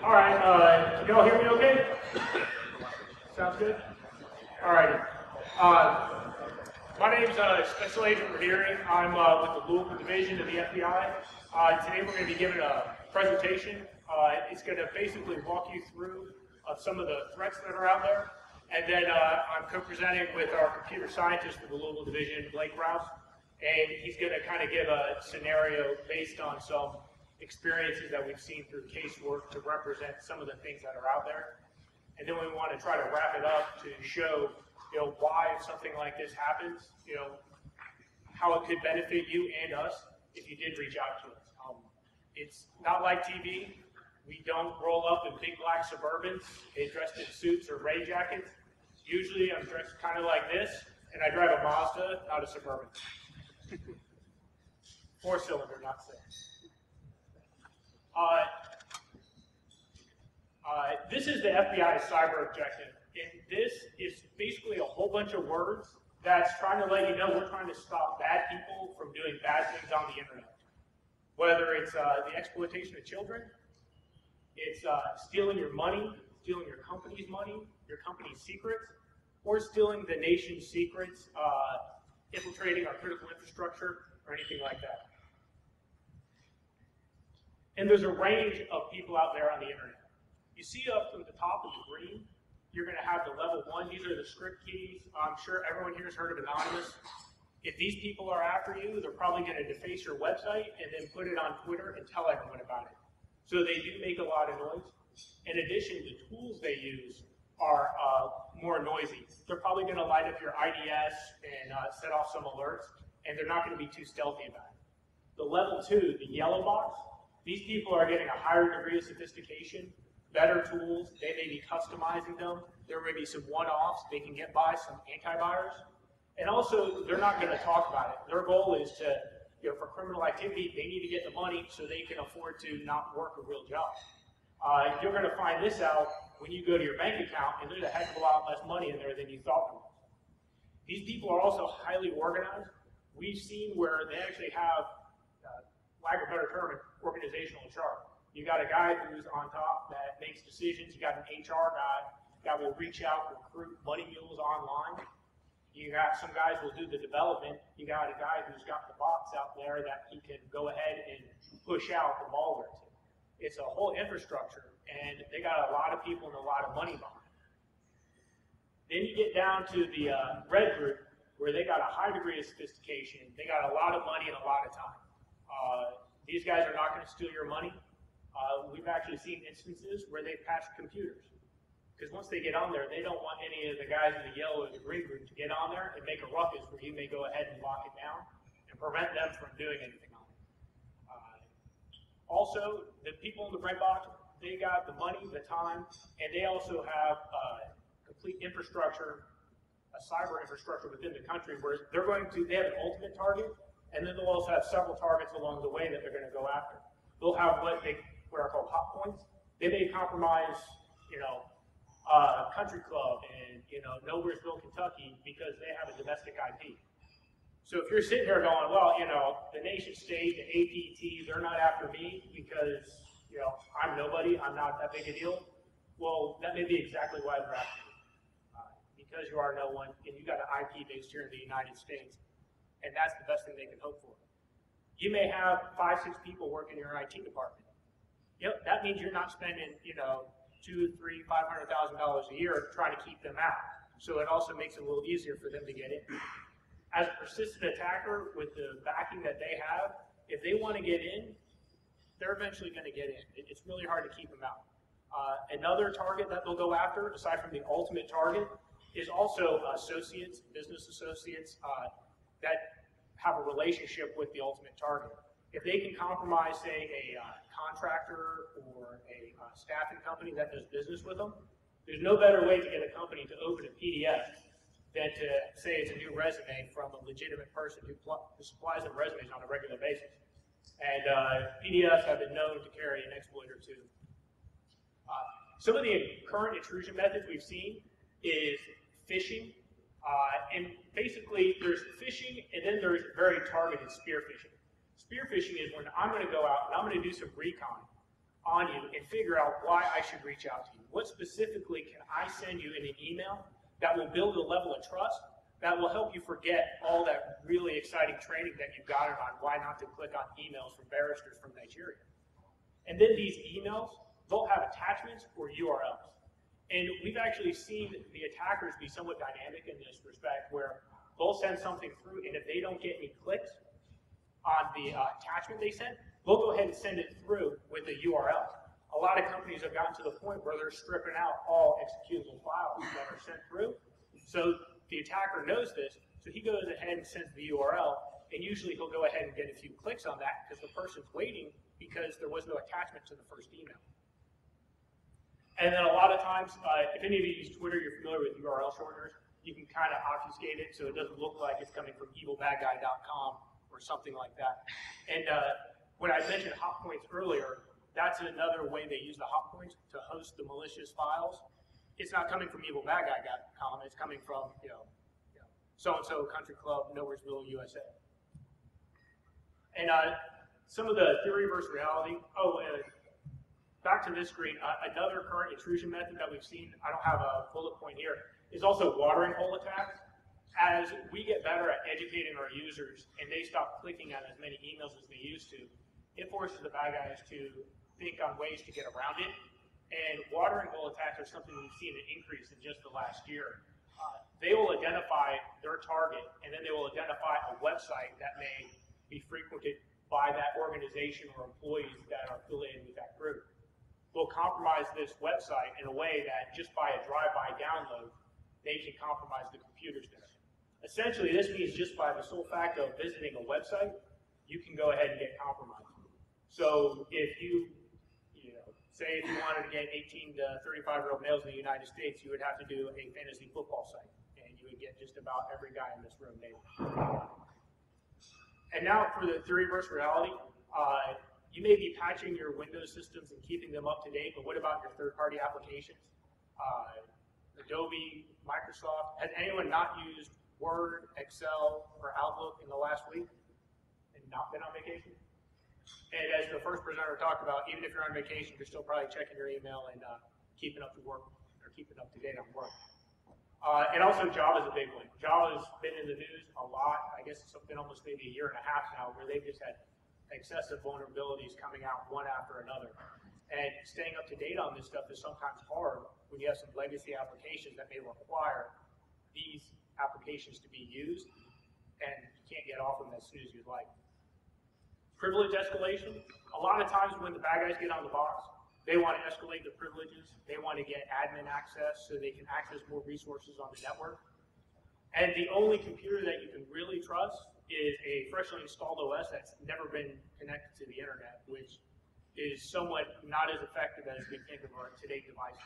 All right, can y'all hear me okay? Sounds good? All right. My name's Special Agent Ranieri. I'm with the Louisville Division of the FBI. Today we're going to be giving a presentation. It's going to basically walk you through some of the threats that are out there. And then I'm co-presenting with our computer scientist for the Louisville Division, Blake Rouse. And he's going to kind of give a scenario based on some experiences that we've seen through casework to represent some of the things that are out there. And then we want to try to wrap it up to show, why something like this happens, how it could benefit you and us if you did reach out to us. It's not like TV. We don't roll up in big black Suburbans dressed in suits or rain jackets. Usually I'm dressed kind of like this, and I drive a Mazda, not a Suburban. 4-cylinder, not 6. This is the FBI's cyber objective, and this is basically a whole bunch of words that's trying to let you know we're trying to stop bad people from doing bad things on the internet. Whether it's the exploitation of children, it's stealing your money, stealing your company's money, your company's secrets, or stealing the nation's secrets, infiltrating our critical infrastructure, or anything like that. And there's a range of people out there on the internet. You see up from the top of the green, you're going to have the level 1. These are the script keys. I'm sure everyone here has heard of Anonymous. If these people are after you, they're probably going to deface your website and then put it on Twitter and tell everyone about it. So they do make a lot of noise. In addition, the tools they use are more noisy. They're probably going to light up your IDS and set off some alerts, and they're not going to be too stealthy about it. The level 2, the yellow box, these people are getting a higher degree of sophistication, better tools. They may be customizing them. There may be some one-offs they can get by, some antivirus. And also, they're not going to talk about it. Their goal is to, for criminal activity, they need to get the money so they can afford to not work a real job. You're going to find this out when you go to your bank account, and there's a heck of a lot less money in there than you thought there was. These people are also highly organized. We've seen where they actually have, lack of a better term, organizational chart. You got a guy who's on top that makes decisions. You got an HR guy that will reach out, recruit money mules online. You got some guys who will do the development. You got a guy who's got the bots out there that he can go ahead and push out the malware to. It's a whole infrastructure, and they got a lot of people and a lot of money behind it. Then you get down to the red group, where they got a high degree of sophistication. They got a lot of money and a lot of time. These guys are not going to steal your money. We've actually seen instances where they've patched computers. Because once they get on there, they don't want any of the guys in the yellow or the green group to get on there and make a ruckus where you may go ahead and lock it down and prevent them from doing anything on it. Also, the people in the red box, they got the money, the time, and they also have complete infrastructure, a cyber infrastructure within the country where they have an ultimate target, and then they'll also have several targets along the way that they're going to go after. They'll have what are called hot points. They may compromise, country club in, Nowheresville, Kentucky, because they have a domestic IP. So if you're sitting here going, well, the nation state, the APT, they're not after me because, I'm nobody, I'm not that big a deal. Well, that may be exactly why they're after you. Because you are no one, and you got an IP based here in the United States, and that's the best thing they can hope for. You may have 5, 6 people working in your IT department. That means you're not spending, $200,000, $300,000, $500,000 a year trying to keep them out. So it also makes it a little easier for them to get in. As a persistent attacker with the backing that they have, if they want to get in, they're eventually going to get in. It's really hard to keep them out. Another target that they'll go after, aside from the ultimate target, is also associates, business associates that have a relationship with the ultimate target. If they can compromise, say, a contractor or a staffing company that does business with them, there's no better way to get a company to open a PDF than to say it's a new resume from a legitimate person who supplies them resumes on a regular basis. And PDFs have been known to carry an exploit or two. Some of the current intrusion methods we've seen is phishing. And basically, there's phishing, and then there's very targeted spear phishing. Spear phishing is when I'm going to go out and I'm going to do some recon on you and figure out why I should reach out to you. What specifically can I send you in an email that will build a level of trust that will help you forget all that really exciting training that you've gotten on why not to click on emails from barristers from Nigeria. And then these emails, they'll have attachments or URLs. And we've actually seen the attackers be somewhat dynamic in this respect, where they'll send something through, and if they don't get any clicks on the attachment they sent, they'll go ahead and send it through with a URL. A lot of companies have gotten to the point where they're stripping out all executable files that are sent through. So the attacker knows this, so he goes ahead and sends the URL, and usually he'll go ahead and get a few clicks on that because the person's waiting because there was no attachment to the first email. And then a lot of times, if any of you use Twitter, you're familiar with URL shorteners, you can kind of obfuscate it so it doesn't look like it's coming from evilbadguy.com or something like that. And when I mentioned hot points earlier, that's another way they use the hot points to host the malicious files. It's not coming from evilbadguy.com, it's coming from, so-and-so country club, Nowheresville, USA. And some of the theory versus reality. Back to this screen, another current intrusion method that we've seen, I don't have a bullet point here, is also watering hole attacks. As we get better at educating our users and they stop clicking on as many emails as they used to, it forces the bad guys to think on ways to get around it. And watering hole attacks are something we've seen an increase in just the last year. They will identify their target, and then they will identify a website that may be frequented by that organization or employees that are affiliated with that group. They'll compromise this website in a way that just by a drive-by download, they can compromise the computers there. Essentially, this means just by the sole fact of visiting a website, you can go ahead and get compromised. So if you say if you wanted to get 18 to 35-year-old males in the United States, you would have to do a fantasy football site, and you would get just about every guy in this room named. And now for the theory versus reality. You may be patching your Windows systems and keeping them up to date, but what about your third-party applications? Adobe, Microsoft. Has anyone not used Word, Excel, or Outlook in the last week and not been on vacation? And as the first presenter talked about, even if you're on vacation, you're still probably checking your email and keeping up to work or keeping up to date on work. And also Java is a big one. Java's been in the news a lot. I guess it's been almost maybe a year and a half now where they've just had excessive vulnerabilities coming out one after another. And staying up to date on this stuff is sometimes hard when you have some legacy applications that may require these applications to be used, and you can't get off them as soon as you'd like. Privilege escalation. A lot of times when the bad guys get on the box, they want to escalate the privileges. They want to get admin access so they can access more resources on the network. And the only computer that you can really trust is a freshly installed OS that's never been connected to the internet, which is somewhat not as effective as we think of our today's devices.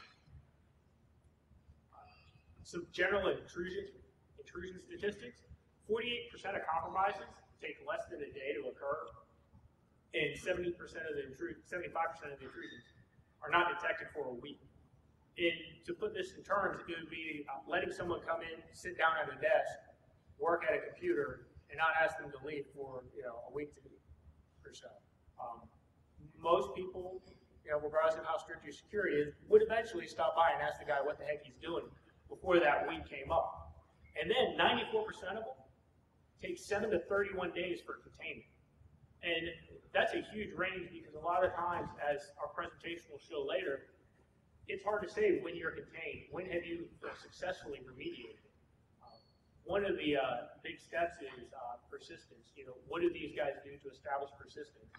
Some general intrusion statistics. 48% of compromises take less than a day to occur, and 75% of the intrusions are not detected for a week. And to put this in terms, it would be letting someone come in, sit down at a desk, work at a computer, and not ask them to leave for a week or so. Most people, regardless of how strict your security is, would eventually stop by and ask the guy what the heck he's doing before that week came up. And then 94% of them take 7 to 31 days for containment. And that's a huge range because a lot of times, as our presentation will show later, it's hard to say when you're contained. When have you successfully remediated? One of the big steps is persistence. What do these guys do to establish persistence?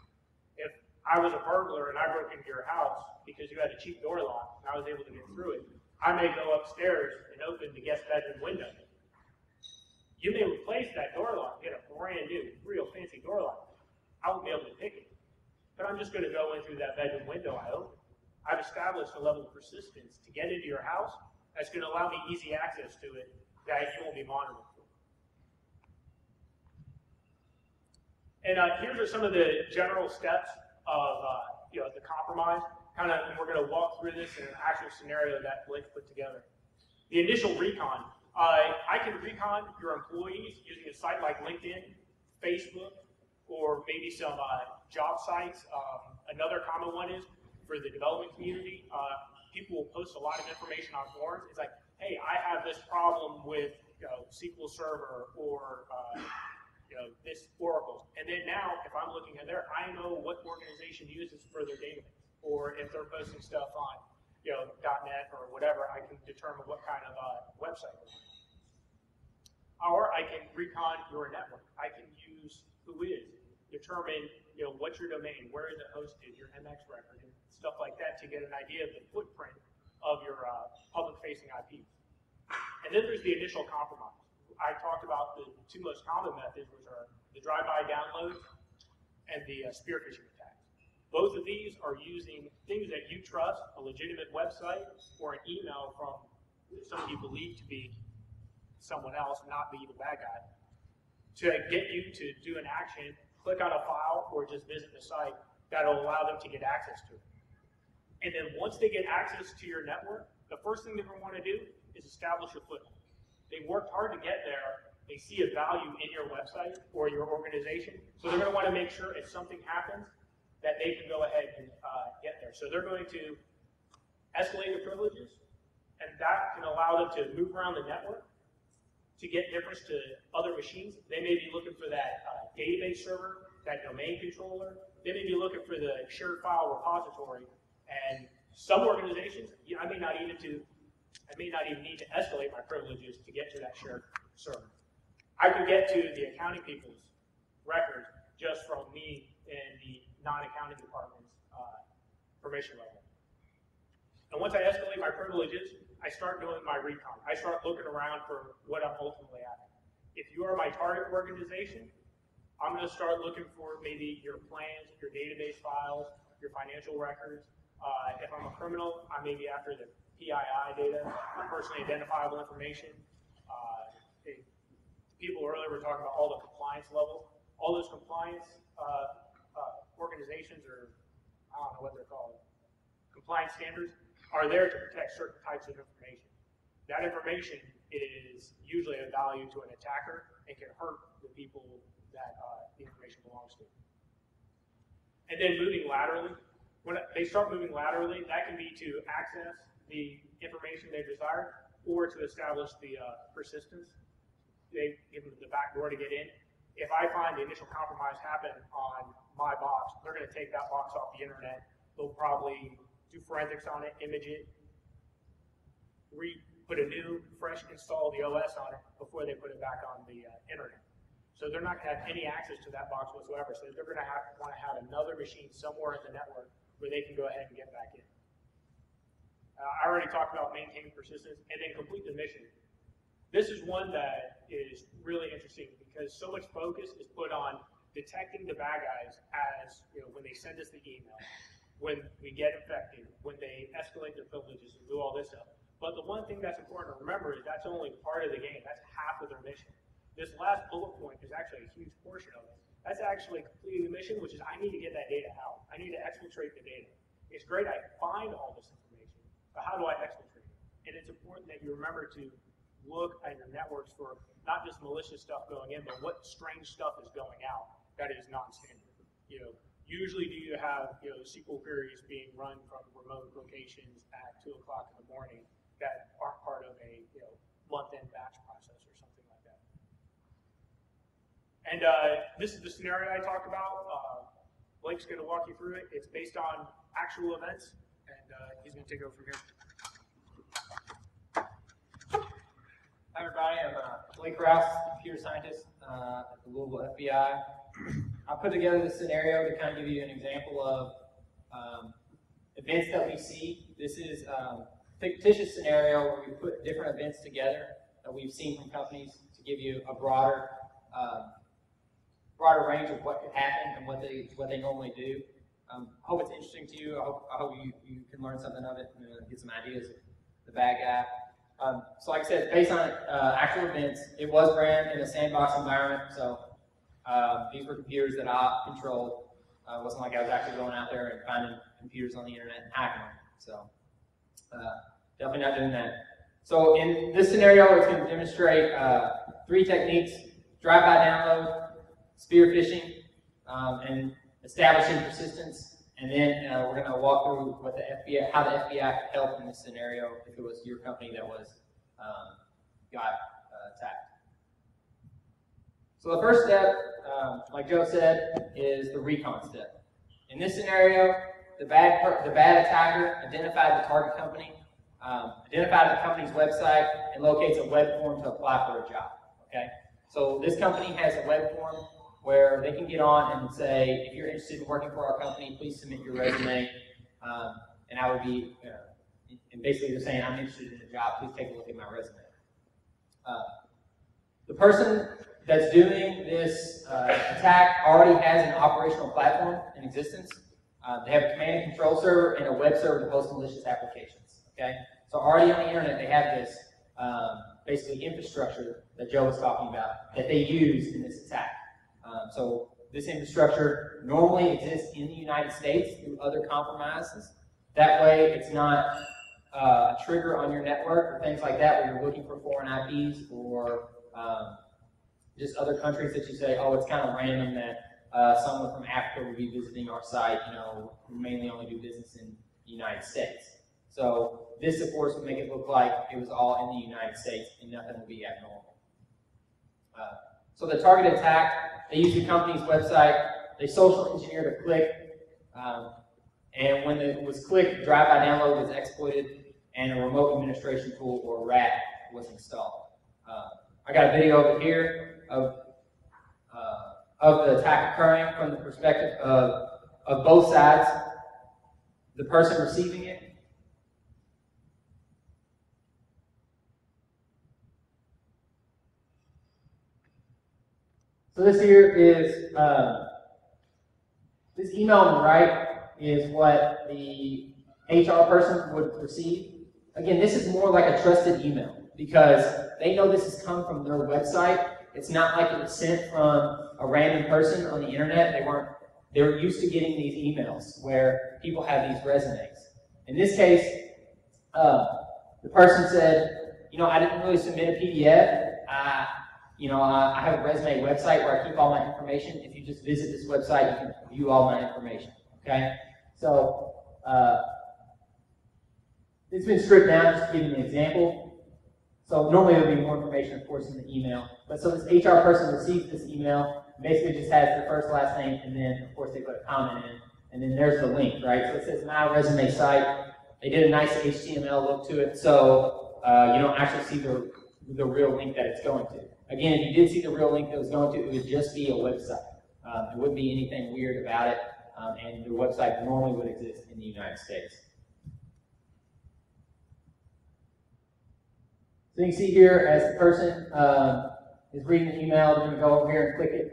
If I was a burglar and I broke into your house because you had a cheap door lock and I was able to get through it, I may go upstairs and open the guest bedroom window. You may replace that door lock, get a brand new, real fancy door lock. I won't be able to pick it. But I'm just going to go in through that bedroom window I opened. I've established a level of persistence to get into your house that's going to allow me easy access to it that you won't be monitored for. And here are some of the general steps of the compromise. And we're going to walk through this in an actual scenario that Blake put together. The initial recon. I can recon your employees using a site like LinkedIn, Facebook, or maybe some job sites. Another common one is for the development community. People will post a lot of information on forums. It's like, hey, I have this problem with SQL Server or this Oracle. And then now, if I'm looking at there, I know what organization uses for their database. Or if they're posting stuff on .NET or whatever, I can determine what kind of website they're on. Or I can recon your network. I can use whois, determine what's your domain, where is it hosted, your MX record, and stuff like that to get an idea of the footprint of your public-facing IPs. And then there's the initial compromise. I talked about the two most common methods, which are the drive-by downloads and the spear phishing attacks. Both of these are using things that you trust, a legitimate website or an email from someone you believe to be someone else, not be the bad guy, to get you to do an action, click on a file, or just visit the site that'll allow them to get access to it. And then once they get access to your network, the first thing they're going to want to do is establish a foothold. They worked hard to get there. They see a value in your website or your organization, so they're going to want to make sure if something happens that they can go ahead and get there. So they're going to escalate the privileges, and that can allow them to move around the network to get difference to other machines. They may be looking for that database server, that domain controller. They may be looking for the shared file repository. And some organizations, I may not even need to escalate my privileges to get to that shared server. I could get to the accounting people's records just from me and the non-accounting department's permission level. And once I escalate my privileges, I start doing my recon. I start looking around for what I'm ultimately after. If you are my target organization, I'm going to start looking for maybe your plans, your database files, your financial records. If I'm a criminal, I may be after the PII data, personally identifiable information. People earlier were talking about all the compliance levels. All those compliance organizations, or I don't know what they're called, compliance standards, are there to protect certain types of information. That information is usually of value to an attacker and can hurt the people that the information belongs to. And then moving laterally. When they start moving laterally, that can be to access the information they desire or to establish the persistence. They give them the back door to get in. If I find the initial compromise happen on my box, they're going to take that box off the internet. They'll probably do forensics on it, image it, put a new, fresh install the OS on it before they put it back on the internet. So they're not going to have any access to that box whatsoever. So they're going to want to have another machine somewhere in the network where they can go ahead and get back in. I already talked about maintaining persistence and then complete the mission. This is one that is really interesting because so much focus is put on detecting the bad guys as when they send us the email, when we get infected, when they escalate their privileges and do all this stuff. But the one thing that's important to remember is that's only part of the game. That's half of their mission. This last bullet point is actually a huge portion of it. That's actually completing the mission, which is I need to get that data out. I need to exfiltrate the data. It's great I find all this information, but how do I exfiltrate it? And it's important that you remember to look at your networks for not just malicious stuff going in, but what strange stuff is going out that is non-standard. Usually do you have SQL queries being run from remote locations at 2 o'clock in the morning that aren't part of a month-end batch process or something like that. And this is the scenario I talked about. Blake's going to walk you through it. It's based on actual events, and he's going to take over from here. Hi everybody, I'm Blake Rouse, computer scientist at the Louisville FBI. I put together this scenario to kind of give you an example of events that we see. This is a fictitious scenario where we put different events together that we've seen from companies to give you a broader range of what could happen and what they normally do. I hope it's interesting to you. I hope you can learn something of it and get some ideas of the bad guy. So like I said, based on actual events, it was ran in a sandbox environment, so these were computers that I controlled. It wasn't like I was actually going out there and finding computers on the internet and hacking them. So definitely not doing that. So in this scenario, it's going to demonstrate 3 techniques: drive-by download, spear phishing, and establishing persistence And then we're going to walk through what the FBI, how the FBI could help in this scenario if it was your company that was got attacked. So the first step, like Joe said, is the recon step. In this scenario, the bad attacker identified the target company, identified the company's website, and locates a web form to apply for a job. Okay, so this company has a web form where they can get on and say, if you're interested in working for our company, please submit your resume. And I would be, and basically they're saying, I'm interested in the job, please take a look at my resume. The person that's doing this attack already has an operational platform in existence. They have a command and control server and a web server to host malicious applications. Okay, so already on the internet they have this basically infrastructure that Joe was talking about that they use in this attack. So this infrastructure normally exists in the United States through other compromises. That way it's not a trigger on your network or things like that where you're looking for foreign IPs or just other countries that you say, oh, it's kind of random that someone from Africa would be visiting our site. You know, we mainly only do business in the United States. So this, of course, would make it look like it was all in the United States and nothing would be abnormal. So the targeted attack, they use the company's website, they social engineer the click, and when it was clicked, drive-by download was exploited, and a remote administration tool, or RAT, was installed. I got a video over here of the attack occurring from the perspective of both sides, the person receiving it, so this here is, this email on the right is what the HR person would receive. Again, this is more like a trusted email because they know this has come from their website. It's not like it was sent from a random person on the internet. They were used to getting these emails where people have these resumes. In this case, the person said, you know, I didn't really submit a PDF. I have a resume website where I keep all my information. If you just visit this website, you can view all my information. Okay? So, it's been stripped down just to give you an example. So normally there would be more information, of course, in the email. But so this HR person receives this email, basically just has their first, last name, and then, of course, they put a comment in, and then there's the link, right? So it says my resume site. They did a nice HTML look to it, so you don't actually see the real link that it's going to. Again, if you did see the real link that it was going to, it would just be a website. There wouldn't be anything weird about it, and the website normally would exist in the United States. So you can see here, as the person is reading the email, they're going to go over here and click it.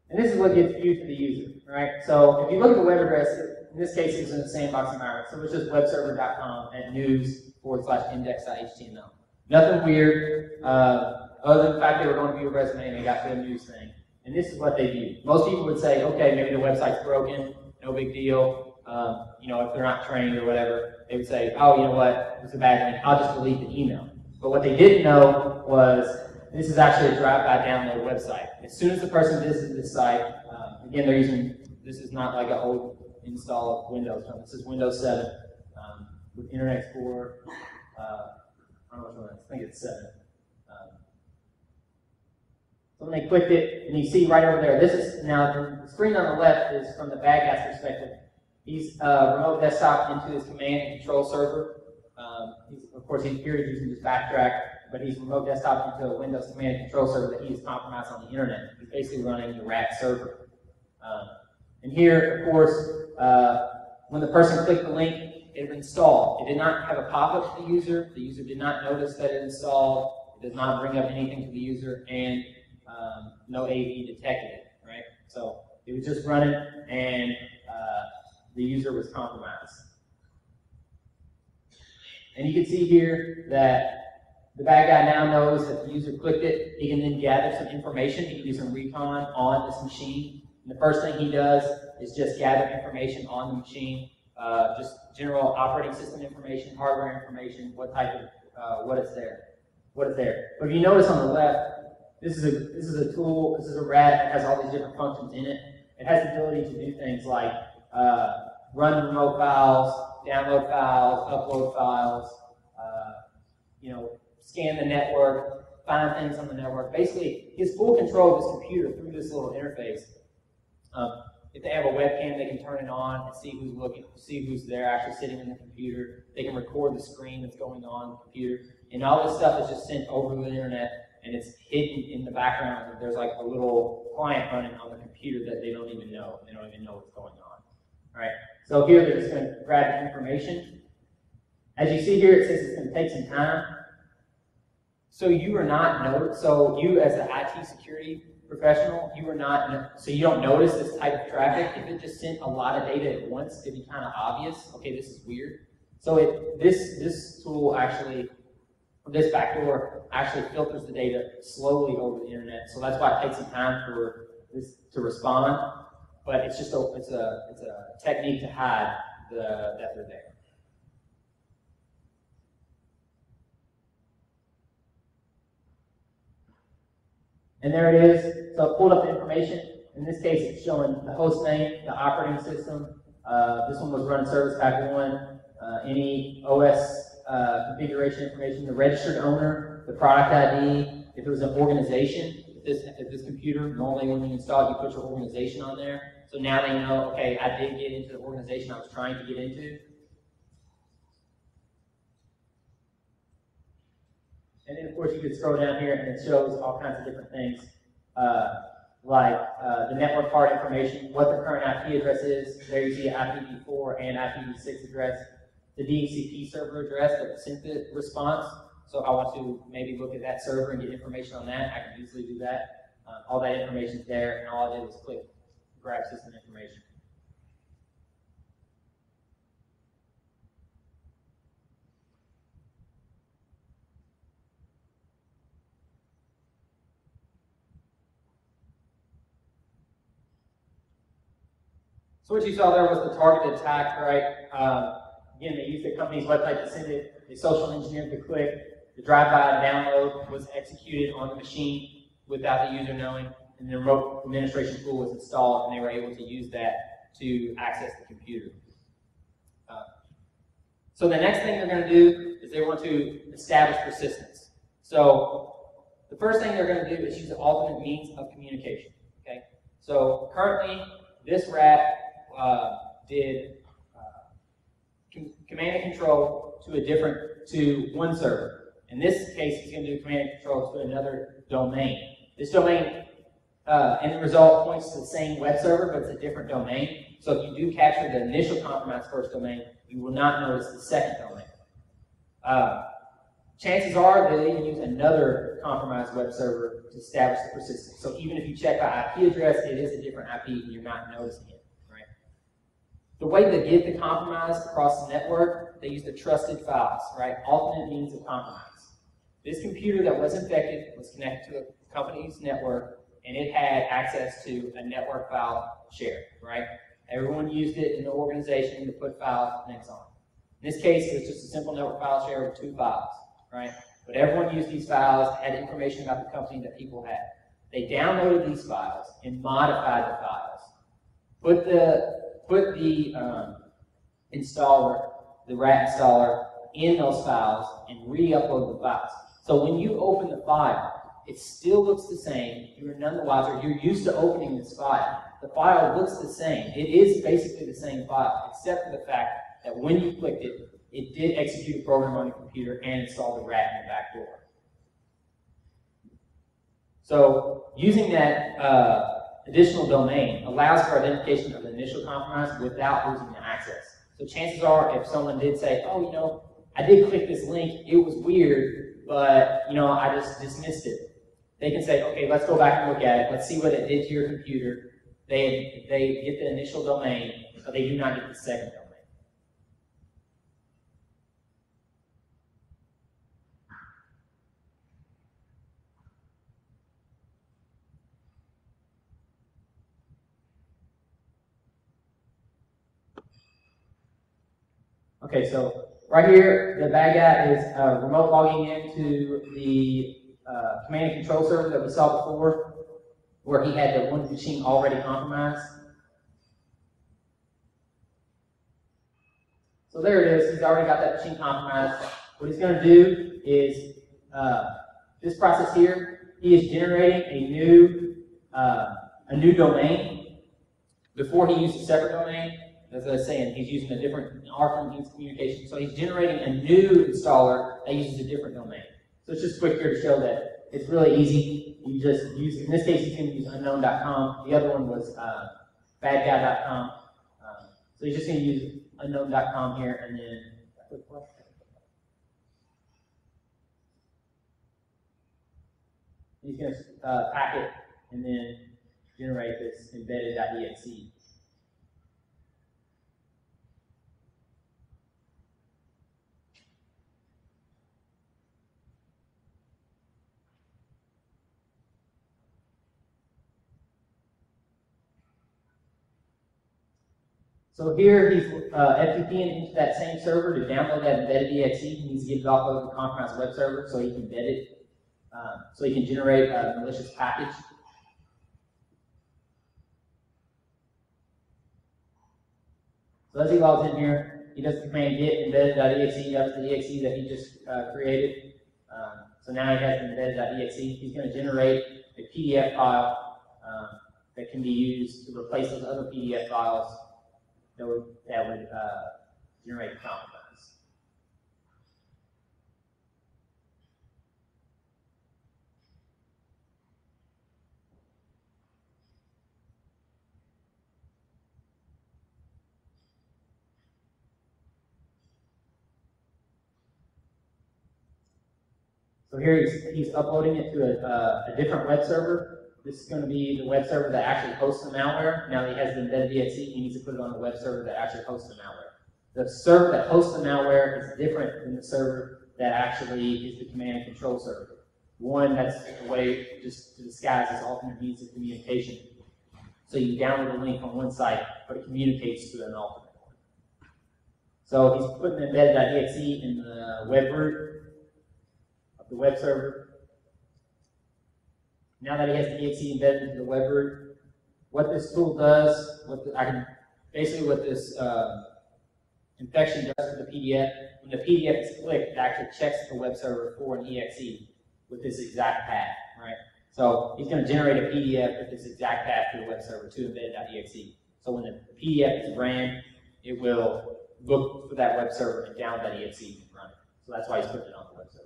And this is what gets viewed to the user, right? So if you look at the web address, in this case it's in a sandbox environment, so it's just webserver.com at news/index.html. Nothing weird, other than the fact they were going to view a resume and they got to a news thing. And this is what they view. Most people would say, okay, maybe the website's broken, no big deal. If they're not trained or whatever, they would say, oh, you know what, it's a bad link, I'll just delete the email. But what they didn't know was this is actually a drive-by download website. As soon as the person visits this site, again, they're using, this is not like an old install of Windows. No, this is Windows 7 with Internet Explorer. I don't know which one it is. I think it's 7. So when they clicked it, and you see right over there, this is, now the screen on the left is from the bad guy's perspective. He's remote desktop into his command and control server. Of course, he's using his backtrack, but he's remote desktop into a Windows command and control server that he has compromised on the internet. He's basically running the RAT server. And here, of course, when the person clicked the link, it installed. It did not have a pop-up to the user. The user did not notice that it installed. It does not bring up anything to the user, and no AV detected it, right? So it was just running, and the user was compromised. And you can see here that the bad guy now knows that the user clicked it. He can then gather some information. He can do some recon on this machine. And the first thing he does is just gather information on the machine, just general operating system information, hardware information, what type of, what is there. But if you notice on the left, this is a tool. This is a rat that has all these different functions in it. It has the ability to do things like run remote files, download files, upload files, scan the network, find things on the network. Basically, he has full control of this computer through this little interface. If they have a webcam, they can turn it on and see who's looking, see who's there actually sitting in the computer. They can record the screen that's going on the computer. And all this stuff is just sent over the internet, and it's hidden in the background. There's like a little client running on the computer that they don't even know. They don't even know what's going on. All right. So here they're just going to grab the information. As you see here, it says it's going to take some time. So you are not so you as an IT security professional, you are not, so you don't notice this type of traffic. If it just sent a lot of data at once, it'd be kind of obvious. Okay, this is weird. So this tool actually, this backdoor actually filters the data slowly over the internet. So that's why it takes some time for this to respond. But it's just it's a technique to hide that they're there. And there it is. So I pulled up the information. In this case, it's showing the host name, the operating system. This one was run service pack 1. Any OS configuration information, the registered owner, the product ID. If it was an organization, if this computer, normally when you install it, you put your organization on there. So now they know, okay, I did get into the organization I was trying to get into. And then, of course, you could scroll down here and it shows all kinds of different things, like the network part information, what the current IP address is. There you see IPv4 and IPv6 address, the DHCP server address that sent the response. So if I want to maybe look at that server and get information on that, I can easily do that. All that information is there, and all I did was click grab system information. So what you saw there was the targeted attack, right? Again, they used the company's website to send it. They social engineered the click. The drive-by download was executed on the machine without the user knowing, and the remote administration tool was installed, and they were able to use that to access the computer. So the next thing they're going to do is they want to establish persistence. So the first thing they're going to do is use the alternate means of communication. Okay. So currently, this rat did command and control to one server. In this case, he's going to do command and control to another domain. This domain, end result, points to the same web server, but it's a different domain. So if you do capture the initial compromised first domain, you will not notice the second domain. Chances are they'll even use another compromised web server to establish the persistence. So even if you check by IP address, it is a different IP and you're not noticing it. Right? The way they get the compromise across the network, they use the trusted files, right? Alternate means of compromise. This computer that was infected was connected to a company's network, and it had access to a network file share, right? Everyone used it in the organization to put file links on. In this case, it was just a simple network file share with 2 files, right? But everyone used these files, had information about the company that people had. They downloaded these files and modified the files. Put the installer, the rat installer, in those files and re-upload the files. So when you open the file, it still looks the same. You're none the wiser. You're used to opening this file. The file looks the same. It is basically the same file, except for the fact that when you clicked it, it did execute a program on the computer and install the rat in the back door. So using that additional domain allows for identification of the initial compromise without losing the access. So chances are, if someone did say, oh, you know, I did click this link, it was weird, but, you know, I just dismissed it. They can say, okay, let's go back and look at it. Let's see what it did to your computer. They get the initial domain, but they do not get the second domain. Okay, so right here, the bad guy is remote logging into the command and control server that we saw before, where he had the one machine already compromised. So there it is. He's already got that machine compromised. What he's going to do is this process here. He is generating a new domain. Before he used a separate domain, as I was saying, he's using a different R means communication. So he's generating a new installer that uses a different domain. So it's just quick here to show that it's really easy. You just use, in this case, he's going to use unknown.com. The other one was badguy.com. So he's just going to use unknown.com here, and then he's going to pack it and then generate this embedded.exe. So here he's FTPing into that same server to download that embedded exe. He needs to get it off of the compromised web server so he can embed it, so he can generate a malicious package. So as he logs in here, he does the command git embedded.exe. That's the exe that he just created. So now he has the embedded.exe. He's going to generate a PDF file that can be used to replace those other PDF files that would generate compromise. So here he's uploading it to a different web server. This is going to be the web server that actually hosts the malware. Now that he has the embedded exe, he needs to put it on the web server that actually hosts the malware. The server that hosts the malware is different than the server that actually is the command and control server. One, that's a way just to disguise as alternate means of communication. So you download a link on one site, but it communicates to an alternate one. So he's putting the embedded.exe in the web root of the web server. Now that he has the exe embedded into the web root, what this tool does, what this infection does for the PDF, when the PDF is clicked, it actually checks the web server for an exe with this exact path, right? So he's going to generate a PDF with this exact path to the web server to embedded.exe. So when the PDF is ran, it will look for that web server and download that exe and run it. So that's why he's putting it on the web server.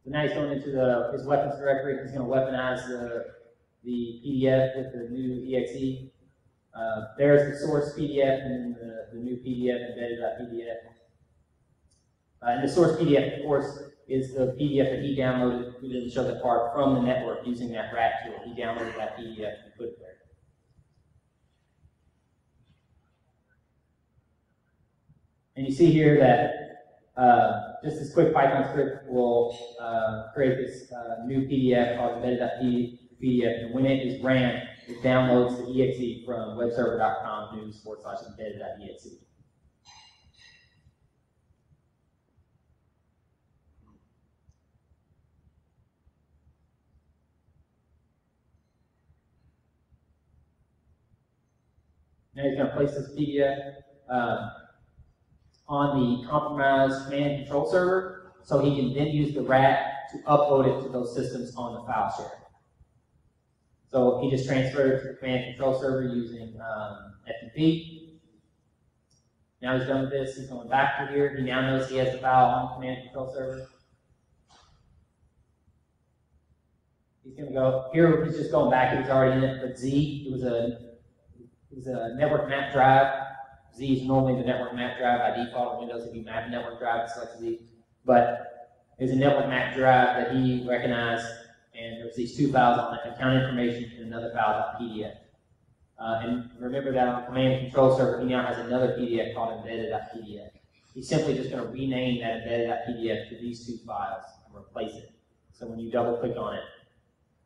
So now he's going into his weapons directory. He's going to weaponize the PDF with the new exe. There's the source PDF and the new PDF, embedded.pdf. And the source PDF, of course, is the PDF that he downloaded. We didn't show that part from the network using that RAT tool. He downloaded that PDF and put it there. And you see here that just this quick Python script will create this new PDF called embedded.pdf, and when it is ran, it downloads the exe from webserver.com news/embedded.exe. Now he's going to place this PDF on the compromised command and control server, so he can then use the RAT to upload it to those systems on the file share. So he just transferred it to the command and control server using FTP. Now he's done with this, he's going back to here. He now knows he has the file on the command and control server. He's going to go, here he's just going back, he was already in it, but Z, it was a network map drive. Z is normally the network map drive. By default on Windows, if you map network drive, it selects Z. But there's a network map drive that he recognized, and there's these two files on it, account information and another file .pdf. And remember that on the command and control server, he now has another PDF called embedded.pdf. He's simply just going to rename that embedded.pdf to these two files and replace it. So when you double click on it,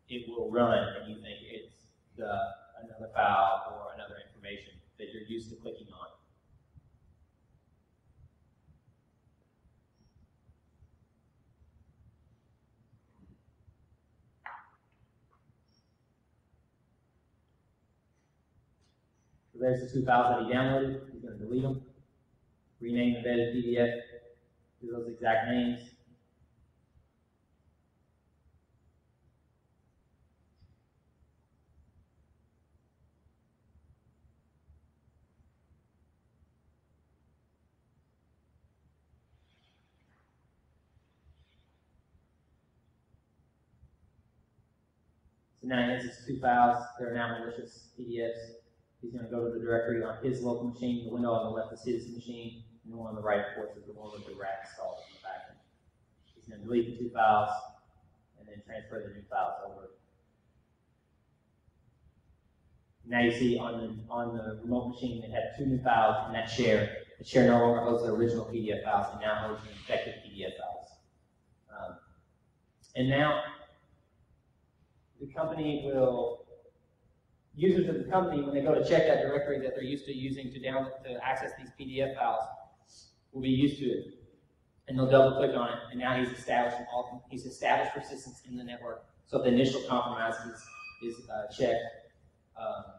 it will run and you think it's another file or another information that you're used to clicking on. there's the 2 files that he downloaded. He's going to delete them, rename the embedded PDF to those exact names. So now he has his 2 files. They're now malicious PDFs. He's going to go to the directory on his local machine. The window on the left is his machine, and the one on the right, of course, is the one with the rack installed in the back end. He's going to delete the 2 files and then transfer the new files over. Now you see on the remote machine it had 2 new files in that share. The share no longer holds the original PDF files, and now holds the infected PDF files. And now the company will, users of the company, when they go to check that directory that they're used to using to access these PDF files, will be used to it. And they'll double click on it, and now he's established persistence in the network. So if the initial compromise is checked,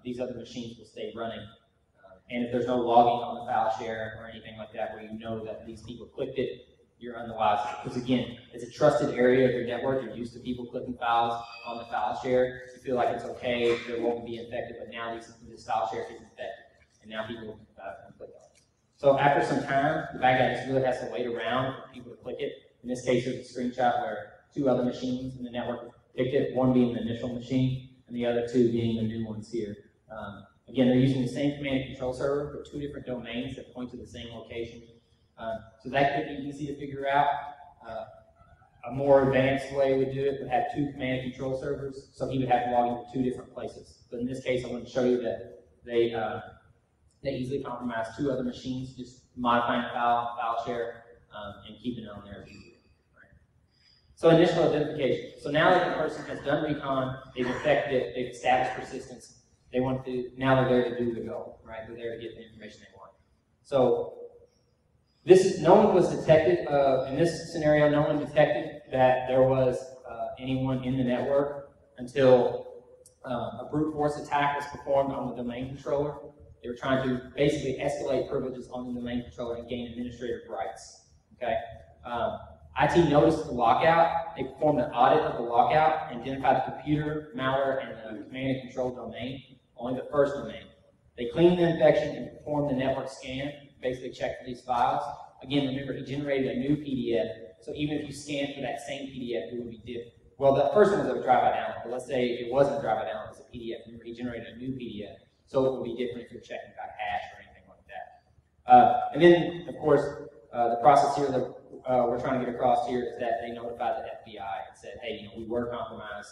these other machines will stay running. And if there's no logging on the file share or anything like that, where you know that these people clicked it, you're on the wise. Because again, it's a trusted area of your network. You're used to people clicking files on the file share. You feel like it's okay, they won't be infected, but now this file share is infected. And now people can click on it. So after some time, the bad guy just really has to wait around for people to click it. In this case, there's a screenshot where 2 other machines in the network clicked it, one being the initial machine, and the other 2 being the new ones here. Again, they're using the same command and control server, but 2 different domains that point to the same location. So that could be easy to figure out. A more advanced way we do it would have 2 command and control servers, so he would have to log into 2 different places. But in this case, I want to show you that they easily compromise 2 other machines, just modifying the file share, and keeping it on there easier. Right. So initial identification. So now that the person has done recon, they've infected it, they've established persistence. Now they're there to do the goal, right? They're there to get the information they want. So no one was detected, in this scenario, no one detected that there was anyone in the network until a brute force attack was performed on the domain controller. They were trying to basically escalate privileges on the domain controller and gain administrative rights, okay? IT noticed the lockout. They performed an audit of the lockout, identified the computer, malware, and the command and control domain, only the first domain. They cleaned the infection and performed the network scan, basically checked for these files. Again, remember, he generated a new PDF, so even if you scanned for that same PDF, it would be different. Well, the first one was a drive-by download, but let's say it wasn't a drive-by download, it was a PDF. Remember, he generated a new PDF, so it would be different if you're checking about hash or anything like that. And then, of course, the process here that we're trying to get across here is that they notified the FBI and said, hey, we were compromised,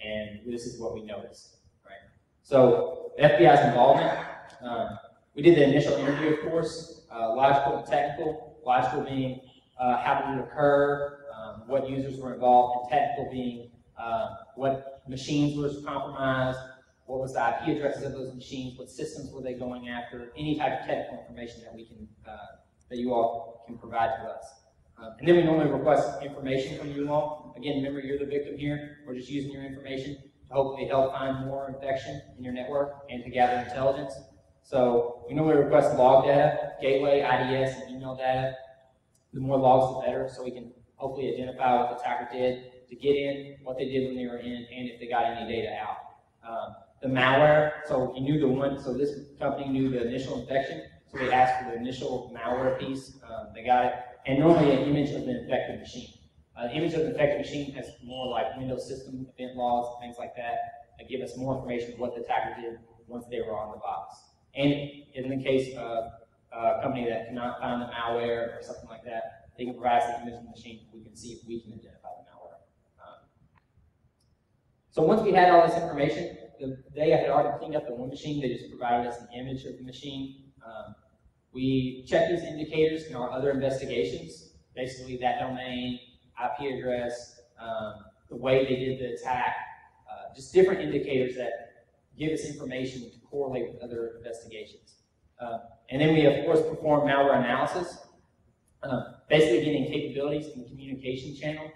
and this is what we noticed, right? So the FBI's involvement, we did the initial interview, of course, logical and technical. Logical being how did it occur, what users were involved, and technical being what machines were compromised, what was the IP addresses of those machines, what systems were they going after, any type of technical information that we can, that you all can provide to us. And then we normally request information from you all. Again, remember, you're the victim here. We're just using your information to hopefully help find more infection in your network and to gather intelligence. So we normally request log data, gateway, IDS, and email data. The more logs, the better, so we can hopefully identify what the attacker did to get in, what they did when they were in, and if they got any data out. The malware, so you knew the one, so this company knew the initial infection, so they asked for the initial malware piece, they got it, and normally an image of the infected machine. The image of the infected machine has more like Windows system event logs, things like that give us more information of what the attacker did once they were on the box. And in the case of a company that cannot find the malware or something like that, they can provide us the image of the machine. We can see if we can identify the malware. So once we had all this information, they had already cleaned up the one machine. They just provided us an image of the machine. We checked these indicators in our other investigations. Basically, that domain, IP address, the way they did the attack, just different indicators that give us information to correlate with other investigations. And then we, of course, perform malware analysis, basically getting capabilities in the communication channel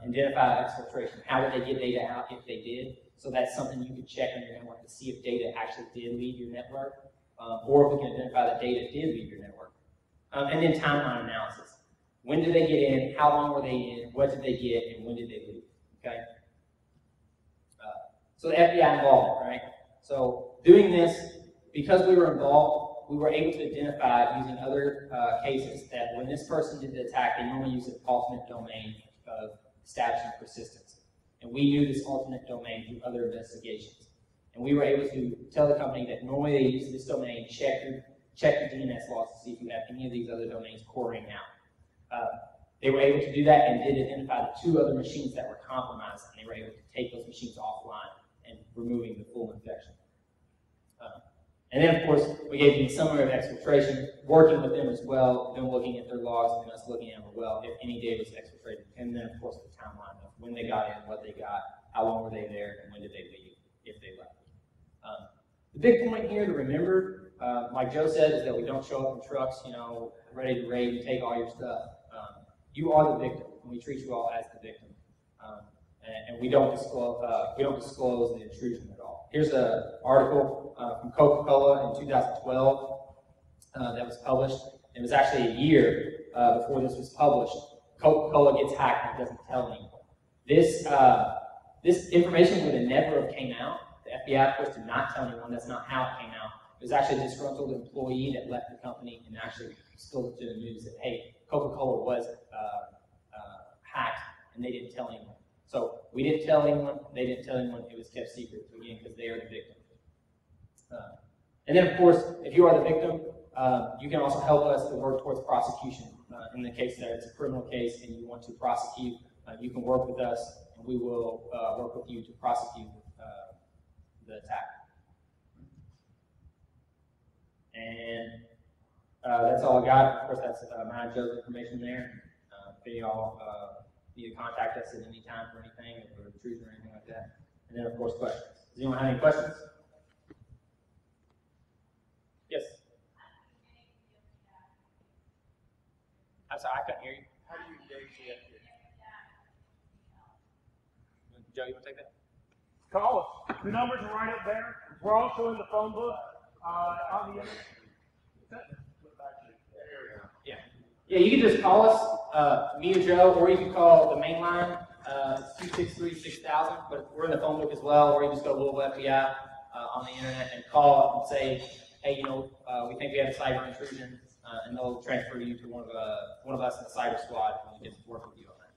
identify exfiltration. How would they get data out if they did? So that's something you could check on your network to see if data actually did leave your network, or if we can identify that data did leave your network. And then timeline analysis. When did they get in? How long were they in? What did they get? And when did they leave? Okay. So the FBI involvement, right? So doing this, because we were involved, we were able to identify using other cases that when this person did the attack, they normally use an alternate domain of establishing persistence. And we knew this alternate domain through other investigations. And we were able to tell the company that normally they use this domain, check your DNS logs to see if you have any of these other domains coring out. They were able to do that and did identify the 2 other machines that were compromised, and they were able to take those machines offline and removing the full infection. And then, of course, we gave them a summary of exfiltration, working with them as well, them looking at their logs and us looking at them as well, if any data was exfiltrated. And then, of course, the timeline of when they got in, what they got, how long were they there, and when did they leave, if they left. The big point here to remember, like Joe said, is that we don't show up in trucks, you know, ready to raid and take all your stuff. You are the victim, and we treat you all as the victim. And we don't disclose the intrusion at all. Here's an article from Coca-Cola in 2012 that was published. It was actually a year before this was published. Coca-Cola gets hacked and doesn't tell anyone. This information would have never have came out. The FBI, of course, did not tell anyone. That's not how it came out. It was actually a disgruntled employee that left the company and actually spilled it to the news that, hey, Coca-Cola was hacked, and they didn't tell anyone. So we didn't tell anyone, they didn't tell anyone, it was kept secret, again, because they are the victim. And then, of course, if you are the victim, you can also help us to work towards prosecution. In the case that it's a criminal case and you want to prosecute, you can work with us, and we will work with you to prosecute the attack. And that's all I got. Of course, that's mine, Joe's information there. If y'all need to contact us at any time for anything, or intrusion or anything like that. And then, of course, questions. Does anyone have any questions? Yes? I'm sorry, I couldn't hear you. How do you engage the FBI? Joe, you want to take that? Call us. The numbers are right up there. We're also in the phone book on the internet. Yeah, you can just call us, me or Joe, or you can call the main line. It's 263-6000, but we're in the phone book as well, or you just go to Louisville FBI on the internet and call and say, hey, you know, we think we have a cyber intrusion, and they'll transfer you to one of us in the cyber squad, and we get to work with you on that.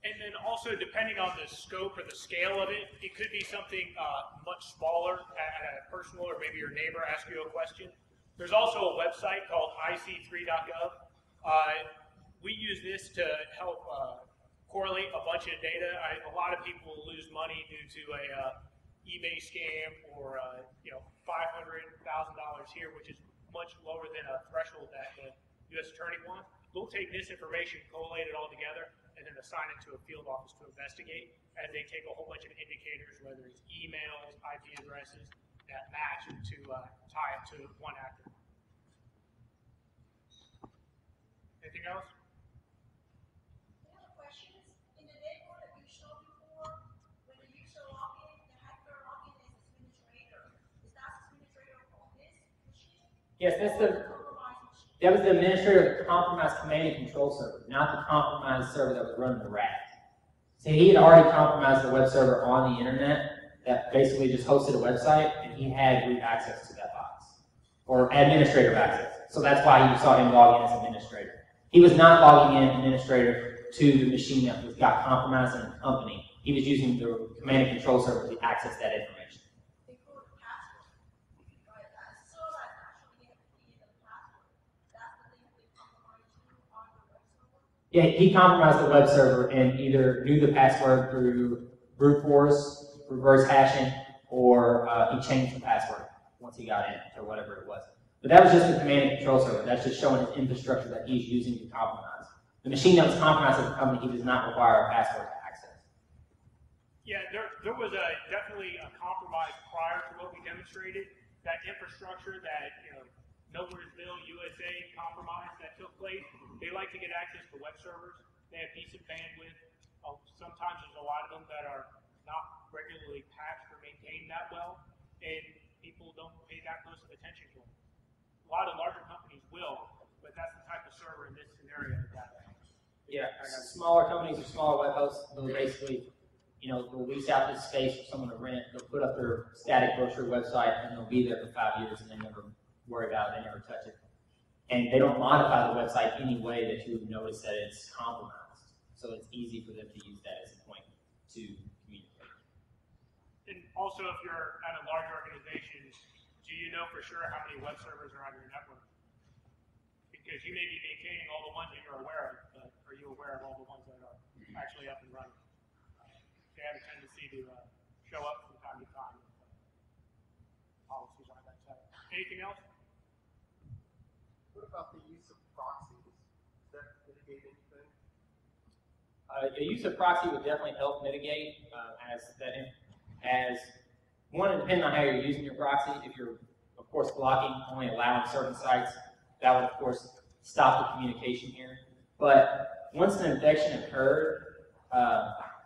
And then also, depending on the scope or the scale of it, it could be something much smaller at a personal, or maybe your neighbor asks you a question. There's also a website called ic3.gov. We use this to help correlate a bunch of data. A lot of people lose money due to a eBay scam or $500,000 here, which is much lower than a threshold that the U.S. Attorney wants. They'll take this information, collate it all together, and then assign it to a field office to investigate, as they take a whole bunch of indicators, whether it's emails, IP addresses, that match to tie it to one actor. Anything else? Any other questions? In the dashboard that we showed before, when the user log in, the hacker log in as administrator. Is that administrator on this machine? Yes, that was the administrator of the compromised command and control server, not the compromised server that was running the RAT. So he had already compromised the web server on the internet that basically just hosted a website, and he had root access to that box, or administrator access. So that's why you saw him log in as administrator. He was not logging in administrator to the machine that got compromised in the company. He was using the command and control server to access that information. They call it password. Right? So that actually get the password. That's the thing they compromise you on the web server? Yeah, he compromised the web server and either knew the password through brute force, reverse hashing, or he changed the password once he got in, or whatever it was. But that was just the command and control server. That's just showing his infrastructure that he's using to compromise. The machine that was compromised at the company, he does not require a password to access. Yeah, there was definitely a compromise prior to what we demonstrated. That infrastructure that, Millersville, USA compromise that took place, they like to get access to web servers. They have decent bandwidth. Sometimes there's a lot of them that are not regularly patched or maintained that well, and people don't pay that close of attention to them. A lot of larger companies will, but that's the type of server in this scenario that. Yeah, smaller companies or smaller web hosts, they'll basically, they'll lease out this space for someone to rent. They'll put up their static brochure website, and they'll be there for 5 years, and they never worry about it. They never touch it. And they don't modify the website any way that you would notice that it's compromised. So it's easy for them to use that as a point to communicate. And also, if you're at a large organization, do you know for sure how many web servers are on your network? Because you may be maintaining all the ones that you're aware of, but are you aware of all the ones that are actually up and running? They have a tendency to show up from time to time. Policies on that side. Anything else? What about the use of proxies? Does that mitigate anything? The use of proxy would definitely help mitigate as one, depending on how you're using your proxy. If you're, of course, blocking, only allowing certain sites, that would, of course, stop the communication here. But once an infection occurred,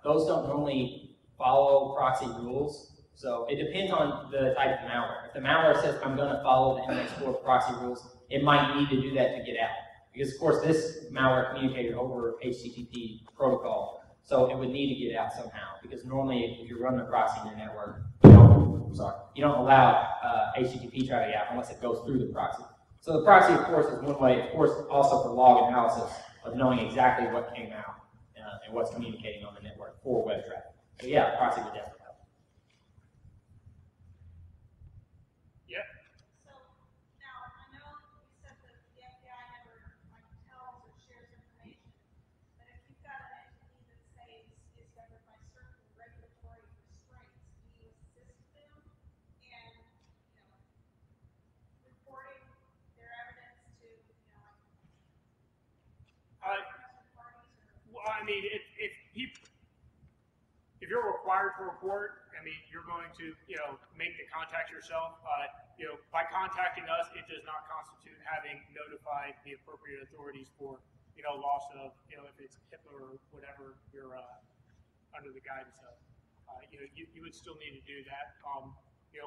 those don't normally follow proxy rules. So it depends on the type of malware. If the malware says, I'm going to follow the Internet Explorer proxy rules, it might need to do that to get out. Because, of course, this malware communicated over HTTP protocol, so it would need to get out somehow. Because normally, if you're running a proxy in your network, you don't allow HTTP traffic out unless it goes through the proxy. So the proxy, of course, is one way, of course, also for log analysis of knowing exactly what came out and what's communicating on the network for web traffic. So yeah, proxy would definitely help. Yeah. So now I know you said that the FBI never tells or shares information, but if you've got an entity that says is governed by certain regulatory restraints, do you assist them in reporting their evidence to parties? Well, I mean, if you're required to report, I mean, you're going to, make the contact yourself. By contacting us, it does not constitute having notified the appropriate authorities for, loss of, if it's HIPAA or whatever you're under the guidance of. You would still need to do that.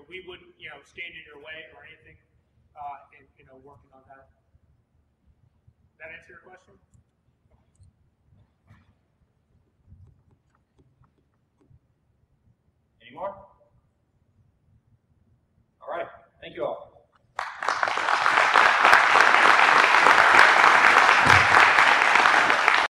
We wouldn't, stand in your way or anything, working on that. Does that answer your question? Any more?